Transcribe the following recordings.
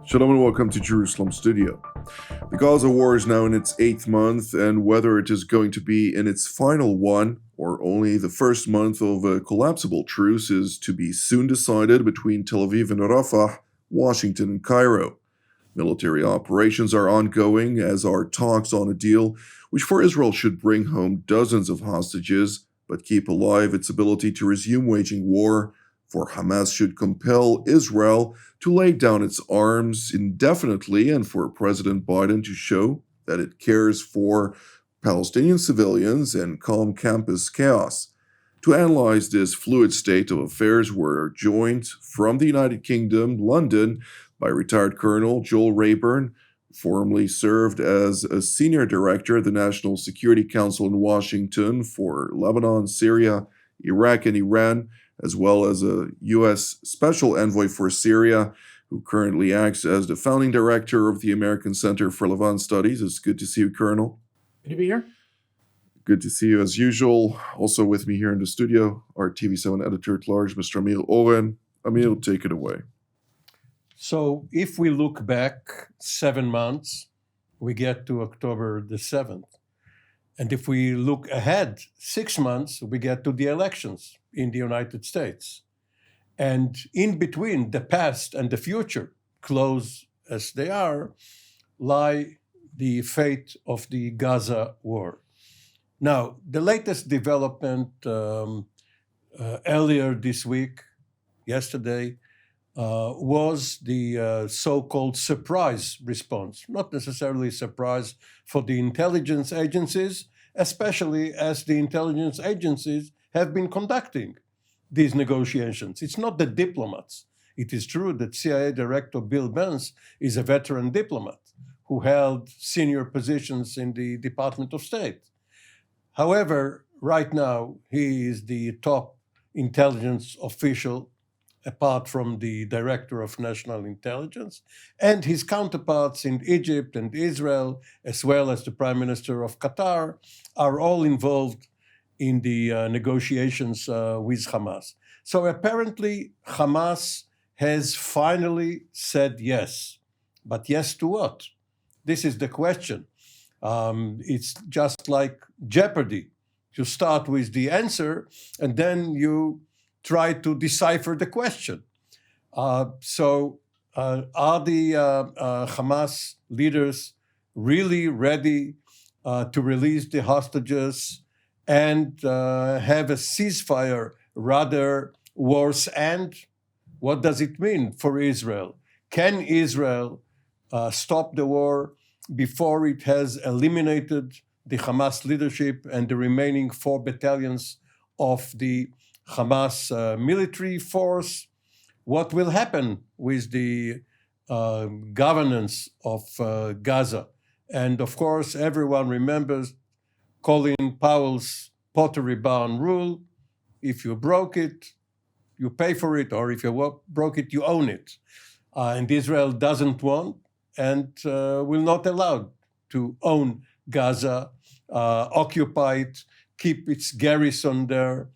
Shalom and welcome to Jerusalem Studio. The Gaza War is now in its 8th month, and whether it is going to be in its final one or only the first month of a collapsible truce is to be soon decided between Tel Aviv and Rafah, Washington and Cairo. Military operations are ongoing, as are talks on a deal which for Israel should bring home dozens of hostages, but keep alive its ability to resume waging war. For Hamas should compel Israel to lay down its arms indefinitely, and for President Biden to show that it cares for Palestinian civilians and calm campus chaos. To analyze this fluid state of affairs, we're joined from the United Kingdom, London, by retired Colonel Joel Rayburn, who formerly served as a senior director of the National Security Council in Washington for Lebanon, Syria, Iraq, and Iran, as well as a U.S. Special Envoy for Syria, who currently acts as the founding director of the American Center for Levant Studies. It's good to see you, Colonel. Good to be here. Good to see you as usual. Also with me here in the studio, our TV7 editor-at-large, Mr. Amir Oren. Amir, take it away. So if we look back 7 months, we get to October the 7th. And if we look ahead 6 months, we get to the elections in the United States. And in between the past and the future, close as they are, lie the fate of the Gaza War. Now, the latest development earlier this week, yesterday, was the so-called surprise response. Not necessarily surprise for the intelligence agencies, especially as the intelligence agencies have been conducting these negotiations. It's not the diplomats. It is true that CIA Director Bill Burns is a veteran diplomat who held senior positions in the Department of State. However, right now, he is the top intelligence official apart from the Director of National Intelligence, and his counterparts in Egypt and Israel, as well as the Prime Minister of Qatar, are all involved in the negotiations with Hamas. So apparently, Hamas has finally said yes. But yes to what? This is the question. It's just like Jeopardy. You start with the answer, and then you try to decipher the question. Are the Hamas leaders really ready to release the hostages and have a ceasefire rather worse end? What does it mean for Israel? Can Israel stop the war before it has eliminated the Hamas leadership and the remaining 4 battalions of the Hamas military force? What will happen with the governance of Gaza? And of course, everyone remembers Colin Powell's pottery barn rule. If you broke it, you pay for it, or if you broke it, you own it. And Israel doesn't want and will not allow to own Gaza, occupy it, keep its garrison there,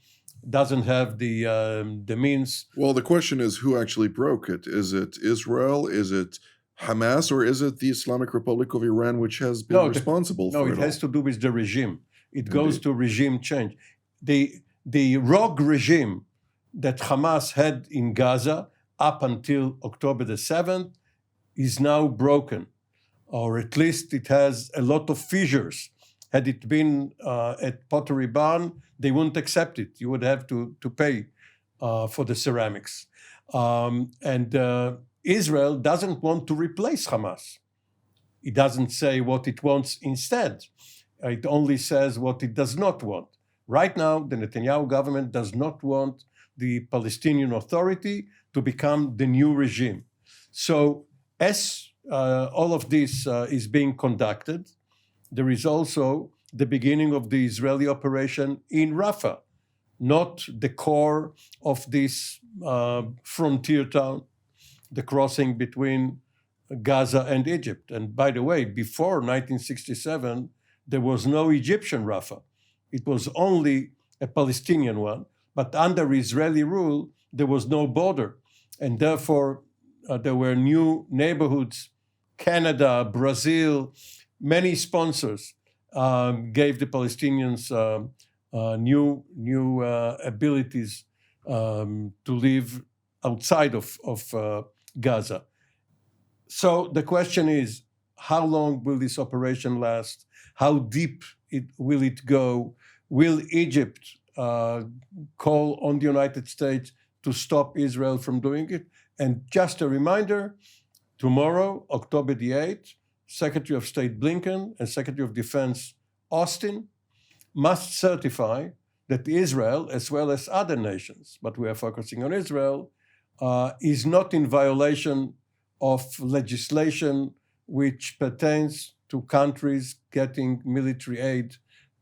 doesn't have the means. Well, the question is, who actually broke it? Is it Israel? Is it Hamas? Or is it the Islamic Republic of Iran, which has been responsible for it? No, it has to do with the regime. It goes to regime change. The rogue regime that Hamas had in Gaza up until October the 7th is now broken, or at least it has a lot of fissures. Had it been at Pottery Barn, they wouldn't accept it. You would have to pay for the ceramics. Israel doesn't want to replace Hamas. It doesn't say what it wants instead. It only says what it does not want. Right now, the Netanyahu government does not want the Palestinian Authority to become the new regime. So as all of this is being conducted, there is also the beginning of the Israeli operation in Rafah, not the core of this frontier town, the crossing between Gaza and Egypt. And by the way, before 1967, there was no Egyptian Rafah. It was only a Palestinian one. But under Israeli rule, there was no border. And therefore, there were new neighborhoods. Canada, Brazil, many sponsors gave the Palestinians new abilities to live outside of Gaza. So the question is, how long will this operation last? How deep will it go? Will Egypt call on the United States to stop Israel from doing it? And just a reminder, tomorrow, October the 8th, Secretary of State Blinken and Secretary of Defense Austin must certify that Israel, as well as other nations, but we are focusing on Israel, is not in violation of legislation which pertains to countries getting military aid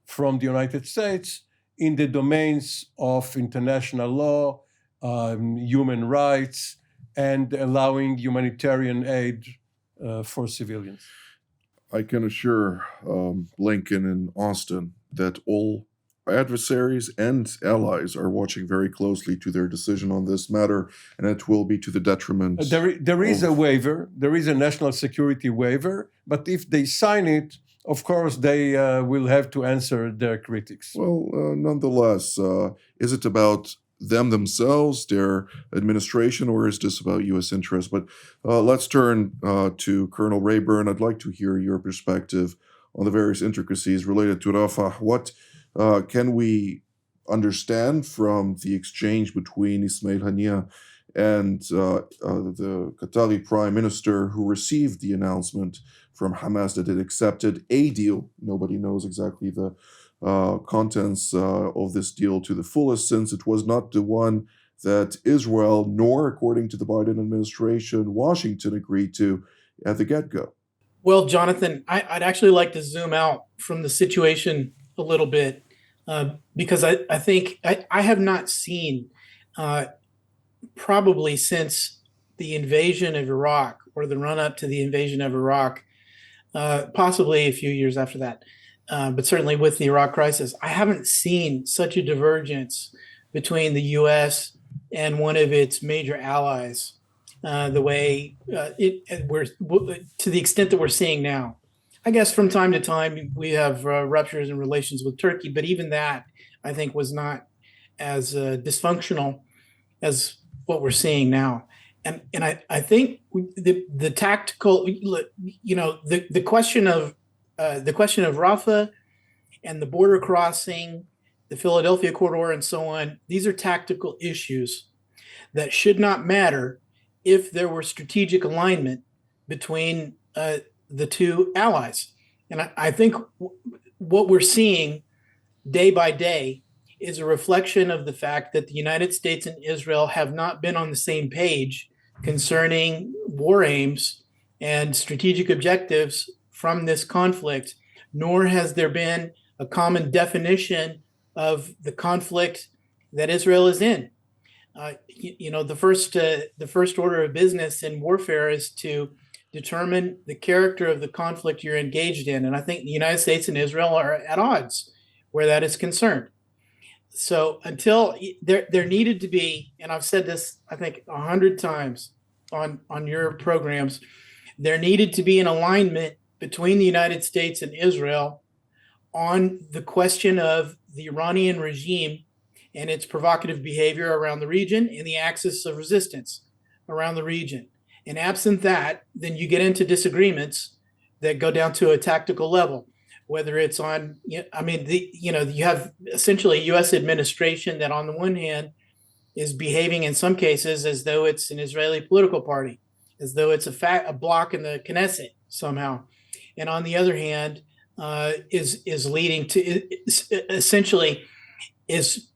from the United States in the domains of international law, human rights, and allowing humanitarian aid for civilians. I can assure Blinken and Austin that all adversaries and allies are watching very closely to their decision on this matter, and it will be to the detriment. There is a waiver, there is a national security waiver, but if they sign it, of course, they will have to answer their critics. Well, nonetheless, is it about them themselves, their administration, or is this about U.S. interests? But let's turn to Colonel Rayburn. I'd like to hear your perspective on the various intricacies related to Rafah. What can we understand from the exchange between Ismail Haniyeh and the Qatari Prime Minister, who received the announcement from Hamas that it accepted a deal? Nobody knows exactly the contents of this deal to the fullest, since it was not the one that Israel, nor, according to the Biden administration, Washington agreed to at the get-go. Well, Jonathan, I'd actually like to zoom out from the situation a little bit because I think I have not seen, probably since the invasion of Iraq or the run-up to the invasion of Iraq, possibly a few years after that, but certainly with the Iraq crisis, I haven't seen such a divergence between the U.S. and one of its major allies, the way we're to the extent that we're seeing now. I guess from time to time we have ruptures in relations with Turkey, but even that I think was not as dysfunctional as what we're seeing now. And I think the tactical, the question of Rafah and the border crossing, the Philadelphia corridor, and so on, these are tactical issues that should not matter if there were strategic alignment between the two allies. And I think what we're seeing day by day is a reflection of the fact that the United States and Israel have not been on the same page concerning war aims and strategic objectives from this conflict, nor has there been a common definition of the conflict that Israel is in. The first order of business in warfare is to determine the character of the conflict you're engaged in. And I think the United States and Israel are at odds where that is concerned. So until there needed to be, and I've said this, I think 100 times on your programs, there needed to be an alignment between the United States and Israel on the question of the Iranian regime and its provocative behavior around the region and the axis of resistance around the region. And absent that, then you get into disagreements that go down to a tactical level, whether it's on, you have essentially a U.S. administration that on the one hand is behaving in some cases as though it's an Israeli political party, as though it's a bloc in the Knesset somehow. And on the other hand, is leading to essentially is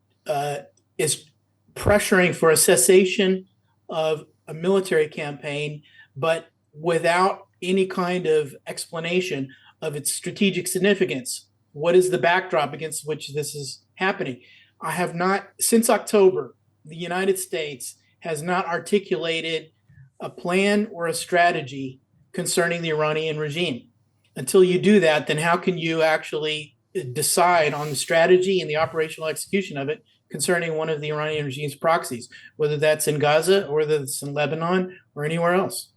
pressuring for a cessation of a military campaign, but without any kind of explanation of its strategic significance. What is the backdrop against which this is happening? I have not, since October, the United States has not articulated a plan or a strategy concerning the Iranian regime. Until you do that, then how can you actually decide on the strategy and the operational execution of it concerning one of the Iranian regime's proxies, whether that's in Gaza or whether it's in Lebanon or anywhere else.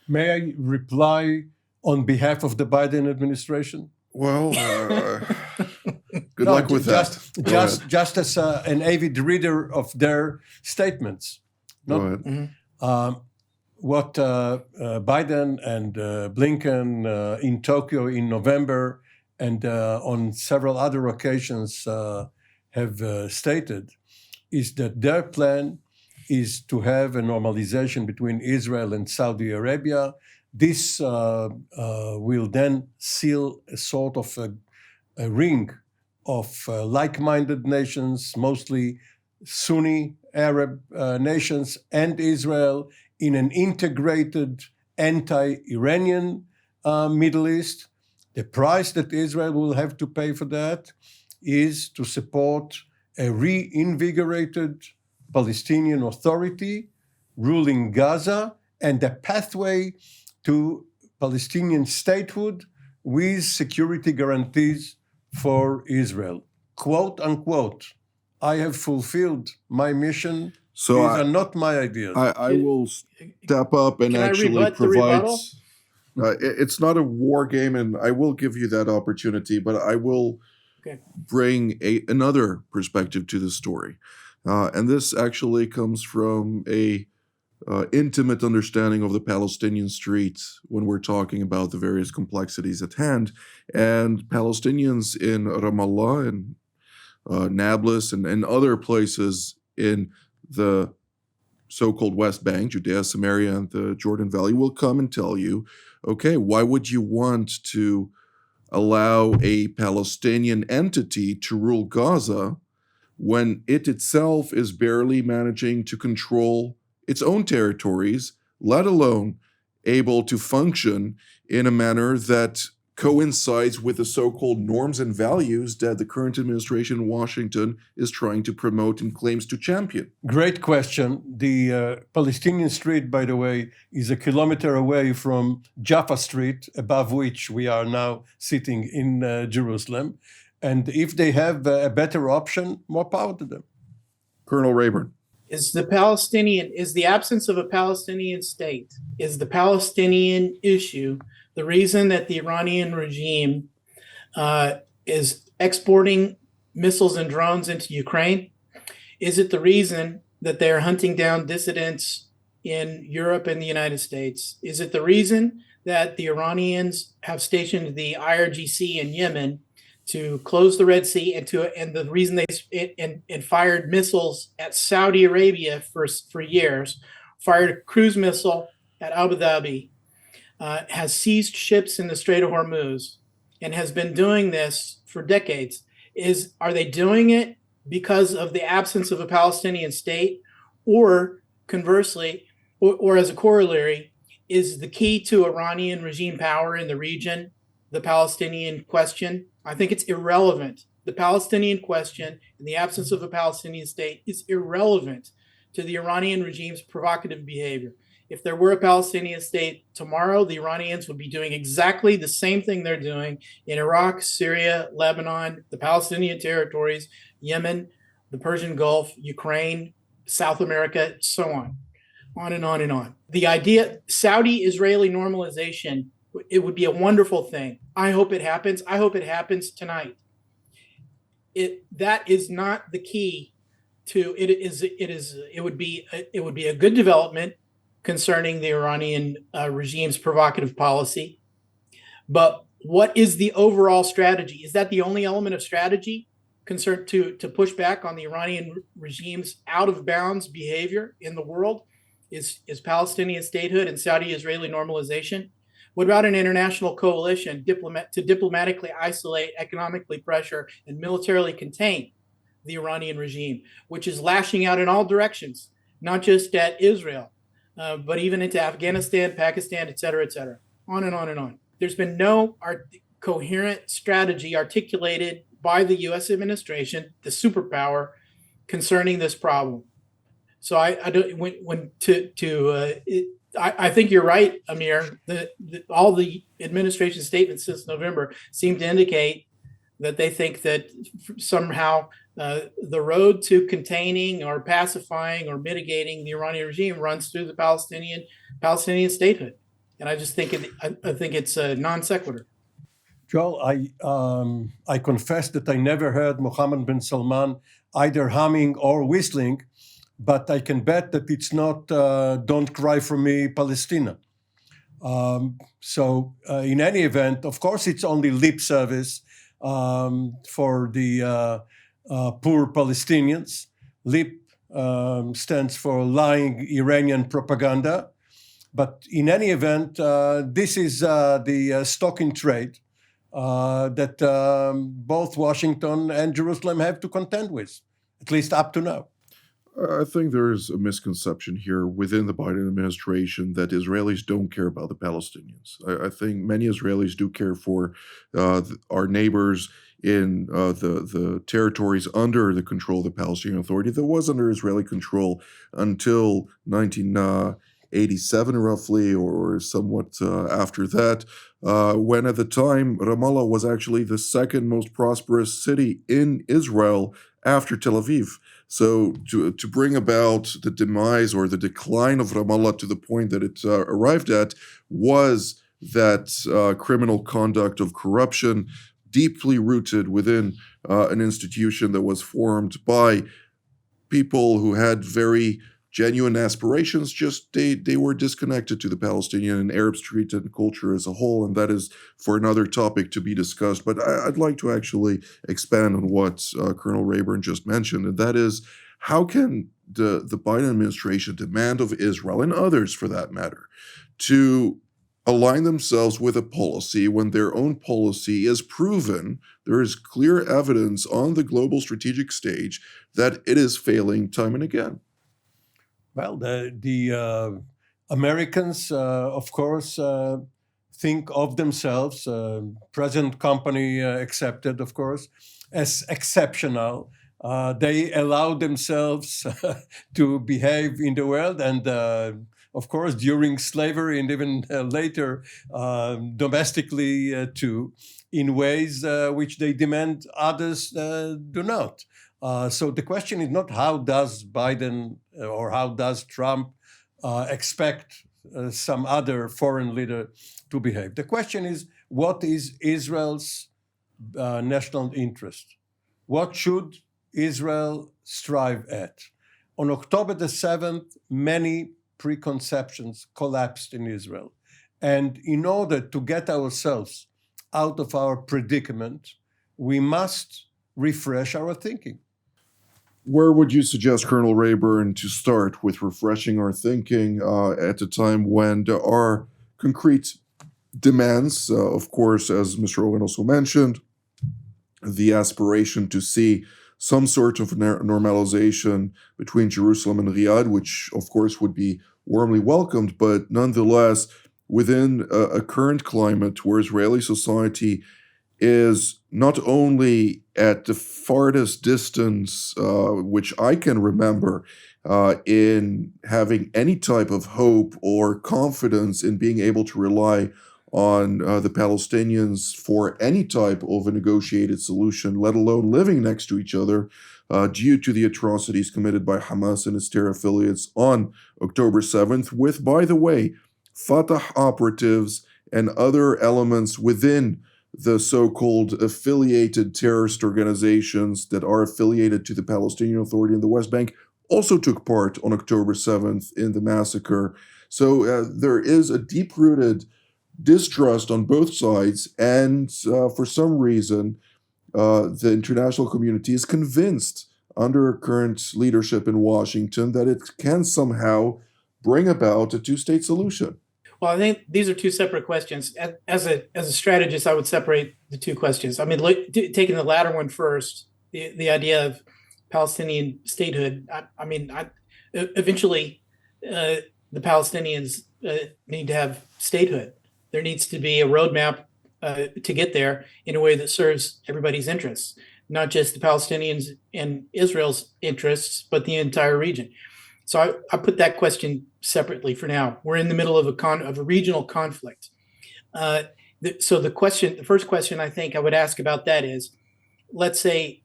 May I reply on behalf of the Biden administration? Well, good No, luck with just, that. Go Just, ahead. just as an avid reader of their statements. Go Not, ahead. what Biden and Blinken in Tokyo in November and on several other occasions have stated is that their plan is to have a normalization between Israel and Saudi Arabia. This will then seal a sort of a ring of like-minded nations, mostly Sunni Arab nations and Israel, in an integrated anti-Iranian Middle East. The price that Israel will have to pay for that is to support a reinvigorated Palestinian Authority ruling Gaza and a pathway to Palestinian statehood with security guarantees for Israel. Quote unquote, I have fulfilled my mission. So These are not my ideas. I will step up and Can I actually rebut the provide. rebuttal? It's not a war game, and I will give you that opportunity, but I will bring another perspective to the story. And this actually comes from a intimate understanding of the Palestinian streets when we're talking about the various complexities at hand. And Palestinians in Ramallah and Nablus and other places in the so-called West Bank, Judea, Samaria, and the Jordan Valley will come and tell you, okay, why would you want to allow a Palestinian entity to rule Gaza when it itself is barely managing to control its own territories, let alone able to function in a manner that coincides with the so-called norms and values that the current administration in Washington is trying to promote and claims to champion? Great question. The Palestinian street, by the way, is a kilometer away from Jaffa Street, above which we are now sitting in Jerusalem. And if they have a better option, more power to them. Colonel Rayburn. Is the absence of a Palestinian state, is the Palestinian issue the reason that the Iranian regime is exporting missiles and drones into Ukraine? Is it the reason that they're hunting down dissidents in Europe and the United States? Is it the reason that the Iranians have stationed the IRGC in Yemen to close the Red Sea and the reason they fired missiles at Saudi Arabia for years, fired a cruise missile at Abu Dhabi, has seized ships in the Strait of Hormuz, and has been doing this for decades? Are they doing it because of the absence of a Palestinian state, or conversely, or as a corollary, is the key to Iranian regime power in the region the Palestinian question? I think it's irrelevant. The Palestinian question in the absence of a Palestinian state is irrelevant to the Iranian regime's provocative behavior. If there were a Palestinian state tomorrow, the Iranians would be doing exactly the same thing they're doing in Iraq, Syria, Lebanon, the Palestinian territories, Yemen, the Persian Gulf, Ukraine, South America, so on and on and on. The idea, Saudi-Israeli normalization, it would be a wonderful thing. I hope it happens. I hope it happens tonight. That is not the key to it. It would be a good development concerning the Iranian regime's provocative policy. But what is the overall strategy? Is that the only element of strategy concerned to push back on the Iranian regime's out of bounds behavior in the world? Is Palestinian statehood and Saudi-Israeli normalization? What about an international coalition to diplomatically isolate, economically pressure, and militarily contain the Iranian regime, which is lashing out in all directions, not just at Israel, but even into Afghanistan, Pakistan, et cetera, on and on and on. There's been no coherent strategy articulated by the U.S. administration, the superpower, concerning this problem. So I think you're right, Amir. All the administration statements since November seem to indicate that they think that somehow The road to containing or pacifying or mitigating the Iranian regime runs through the Palestinian statehood, and I just think I think it's a non sequitur. Joel, I confess that I never heard Mohammed bin Salman either humming or whistling, but I can bet that it's not "Don't Cry for Me, Palestina." In any event, of course, it's only lip service for the poor Palestinians. Lip stands for lying Iranian propaganda. But in any event, this is the stock in trade that both Washington and Jerusalem have to contend with, at least up to now. I think there's a misconception here within the Biden administration that Israelis don't care about the Palestinians. I think many Israelis do care for our neighbors in the territories under the control of the Palestinian Authority that was under Israeli control until 1987, roughly, or somewhat after that, when at the time Ramallah was actually the second most prosperous city in Israel after Tel Aviv. So to bring about the demise or the decline of Ramallah to the point that it arrived at was that criminal conduct of corruption deeply rooted within an institution that was formed by people who had very genuine aspirations, just they were disconnected to the Palestinian and Arab street and culture as a whole, and that is for another topic to be discussed. But I'd like to actually expand on what Colonel Rayburn just mentioned, and that is, how can the Biden administration demand of Israel, and others for that matter, to align themselves with a policy when their own policy is proven, there is clear evidence on the global strategic stage that it is failing time and again? Well, the Americans, of course, think of themselves, present company accepted, of course, as exceptional. They allow themselves to behave in the world, and of course, during slavery and even later, domestically too, in ways which they demand others do not. So the question is not how does Biden or how does Trump expect some other foreign leader to behave. The question is, what is Israel's national interest? What should Israel strive at? On October the 7th, many preconceptions collapsed in Israel. And in order to get ourselves out of our predicament, we must refresh our thinking. Where would you suggest, Colonel Rayburn, to start with refreshing our thinking at a time when there are concrete demands? Of course, as Mr. Owen also mentioned, the aspiration to see some sort of normalization between Jerusalem and Riyadh, which of course would be warmly welcomed, but nonetheless, within a current climate where Israeli society is not only at the farthest distance, which I can remember, in having any type of hope or confidence in being able to rely on the Palestinians for any type of a negotiated solution, let alone living next to each other, due to the atrocities committed by Hamas and its terror affiliates on October 7th, with, by the way, Fatah operatives and other elements within the so-called affiliated terrorist organizations that are affiliated to the Palestinian Authority in the West Bank also took part on October 7th in the massacre. So there is a deep-rooted distrust on both sides, and for some reason, the international community is convinced under current leadership in Washington that it can somehow bring about a two-state solution. Well, I think these are two separate questions. As a strategist, I would separate the two questions. I mean, taking the latter one first, the idea of Palestinian statehood. Eventually, the Palestinians need to have statehood. There needs to be a roadmap to get there in a way that serves everybody's interests, not just the Palestinians and Israel's interests, but the entire region. So I put that question separately for now. We're in the middle of a regional conflict. So the first question I think I would ask about that is, let's say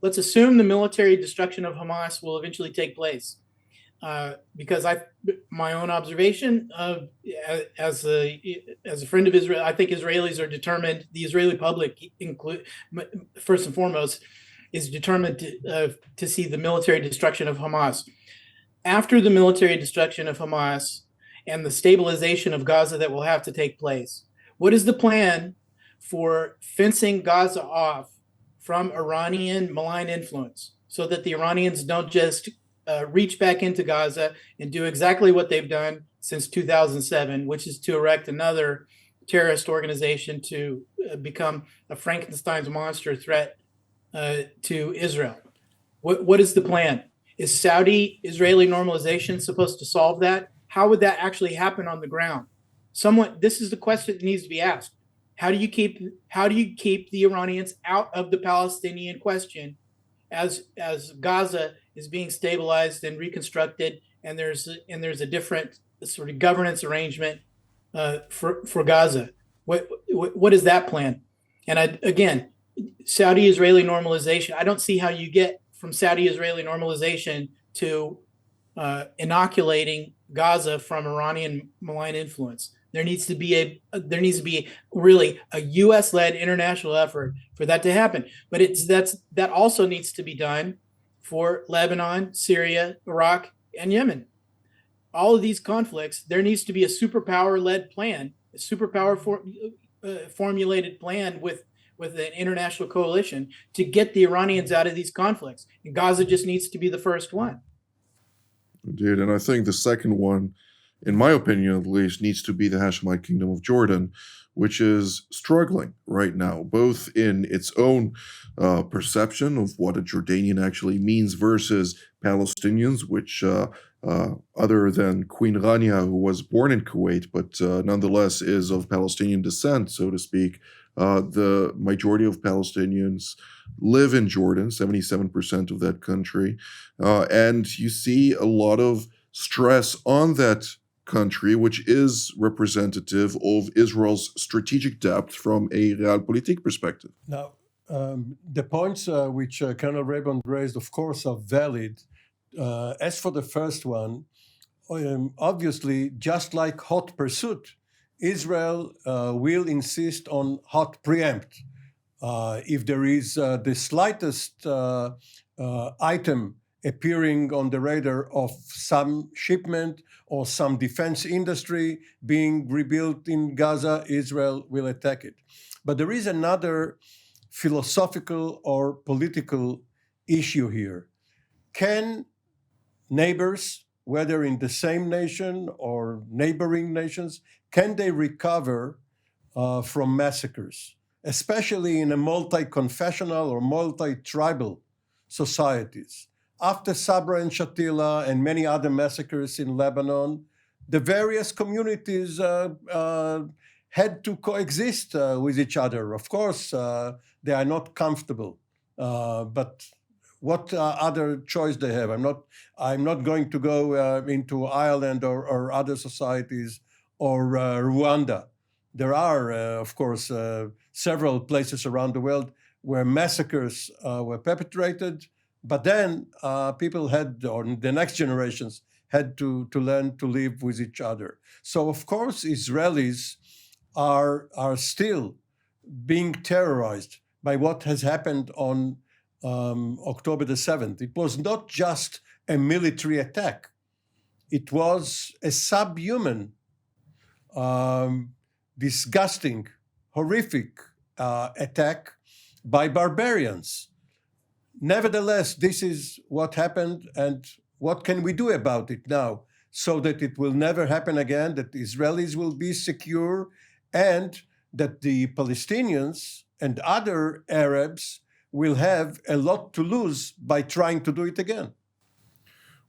let's assume the military destruction of Hamas will eventually take place. Because my own observation as a friend of Israel, I think Israelis are determined. The Israeli public, first and foremost, is determined to see the military destruction of Hamas. After the military destruction of Hamas and the stabilization of Gaza that will have to take place, what is the plan for fencing Gaza off from Iranian malign influence so that the Iranians don't just reach back into Gaza and do exactly what they've done since 2007, which is to erect another terrorist organization to become a Frankenstein's monster threat to Israel? What is the plan? Is Saudi-Israeli normalization supposed to solve that? How would that actually happen on the ground? This is the question that needs to be asked. How do you keep the Iranians out of the Palestinian question as Gaza is being stabilized and reconstructed, and there's a different sort of governance arrangement for Gaza? What is that plan? And again, Saudi-Israeli normalization, I don't see how you get from Saudi-Israeli normalization to inoculating Gaza from Iranian malign influence. There needs to be really a U.S.-led international effort for that to happen. But that also needs to be done for Lebanon, Syria, Iraq, and Yemen. All of these conflicts, there needs to be a superpower-led plan, a superpower formulated plan with an international coalition to get the Iranians out of these conflicts. And Gaza just needs to be the first one. Indeed, and I think the second one, in my opinion at least, needs to be the Hashemite Kingdom of Jordan, which is struggling right now, both in its own perception of what a Jordanian actually means versus Palestinians, which other than Queen Rania, who was born in Kuwait, but nonetheless is of Palestinian descent, so to speak. The majority of Palestinians live in Jordan, 77% of that country. And you see a lot of stress on that country, which is representative of Israel's strategic depth from a realpolitik perspective. Now, the points which Colonel Rayburn raised, of course, are valid. As for the first one, obviously, just like hot pursuit, Israel will insist on hot preempt. If there is the slightest item appearing on the radar of some shipment or some defense industry being rebuilt in Gaza, Israel will attack it. But there is another philosophical or political issue here. Can neighbors, whether in the same nation or neighboring nations, can they recover from massacres, especially in a multi-confessional or multi-tribal societies? After Sabra and Shatila and many other massacres in Lebanon, the various communities had to coexist with each other. Of course, they are not comfortable, but what other choice they have? I'm not going to go into Ireland or other societies or Rwanda. There are, of course, several places around the world where massacres were perpetrated, but then people had, or the next generations, had to learn to live with each other. So, of course, Israelis are still being terrorized by what has happened on October the 7th. It was not just a military attack. It was a subhuman, disgusting, horrific attack by barbarians. Nevertheless, this is what happened, and what can we do about it now so that it will never happen again, that the Israelis will be secure, and that the Palestinians and other Arabs will have a lot to lose by trying to do it again?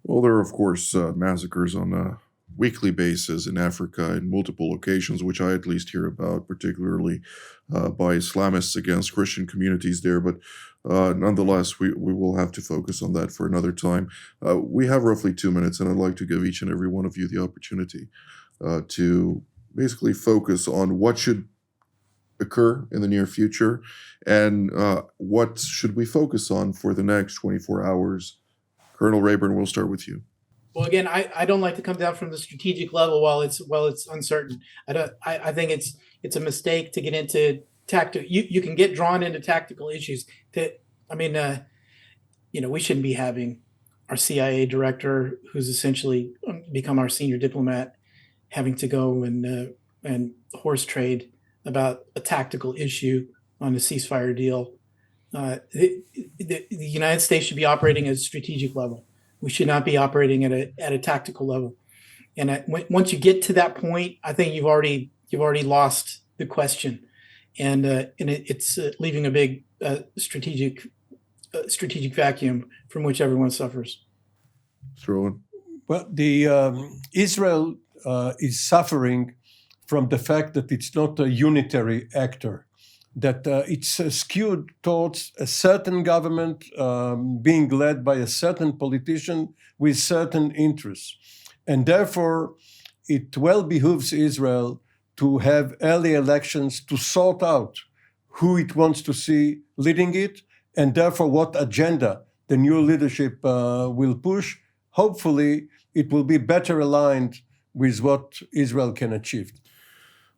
Well, there are, of course, massacres on a weekly basis in Africa in multiple locations, which I at least hear about, particularly by Islamists against Christian communities there. But nonetheless, we will have to focus on that for another time. We have roughly 2 minutes, and I'd like to give each and every one of you the opportunity to basically focus on what should occur in the near future, and what should we focus on for the next 24 hours? Colonel Rayburn, we'll start with you. Well, again, I don't like to come down from the strategic level while it's uncertain. I think it's a mistake to get into tactical. You can get drawn into tactical issues. We shouldn't be having our CIA director, who's essentially become our senior diplomat, having to go and horse trade about a tactical issue on a ceasefire deal. The United States should be operating at a strategic level. We should not be operating at a tactical level. And once you get to that point, I think you've already lost the question, and it's leaving a big strategic vacuum from which everyone suffers. Mr. Owen. Well, Israel is suffering from the fact that it's not a unitary actor, that it's skewed towards a certain government being led by a certain politician with certain interests. And therefore, it well behooves Israel to have early elections to sort out who it wants to see leading it, and therefore what agenda the new leadership will push. Hopefully, it will be better aligned with what Israel can achieve.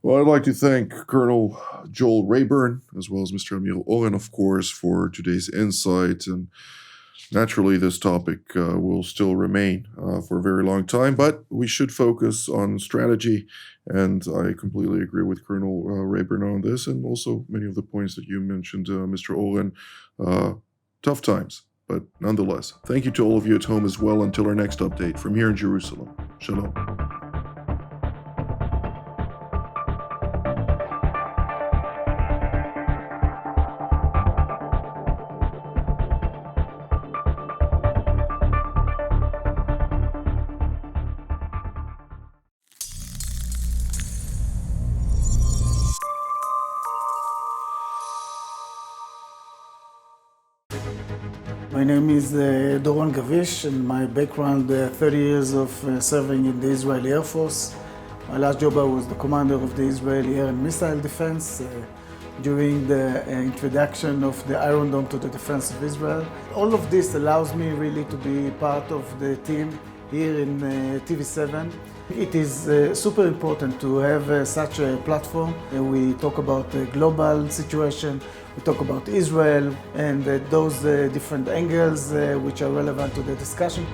Well, I'd like to thank Colonel Joel Rayburn, as well as Mr. Amir Oren, of course, for today's insight. And naturally, this topic will still remain for a very long time, but we should focus on strategy. And I completely agree with Colonel Rayburn on this, and also many of the points that you mentioned, Mr. Oren. Tough times, but nonetheless, thank you to all of you at home as well. Until our next update from here in Jerusalem. Shalom. My name is Doron Gavish, and my background, 30 years of serving in the Israeli Air Force. My last job, I was the commander of the Israeli Air and Missile Defense during the introduction of the Iron Dome to the defense of Israel. All of this allows me really to be part of the team here in TV7. It is super important to have such a platform. We talk about the global situation, we talk about Israel and those different angles which are relevant to the discussion.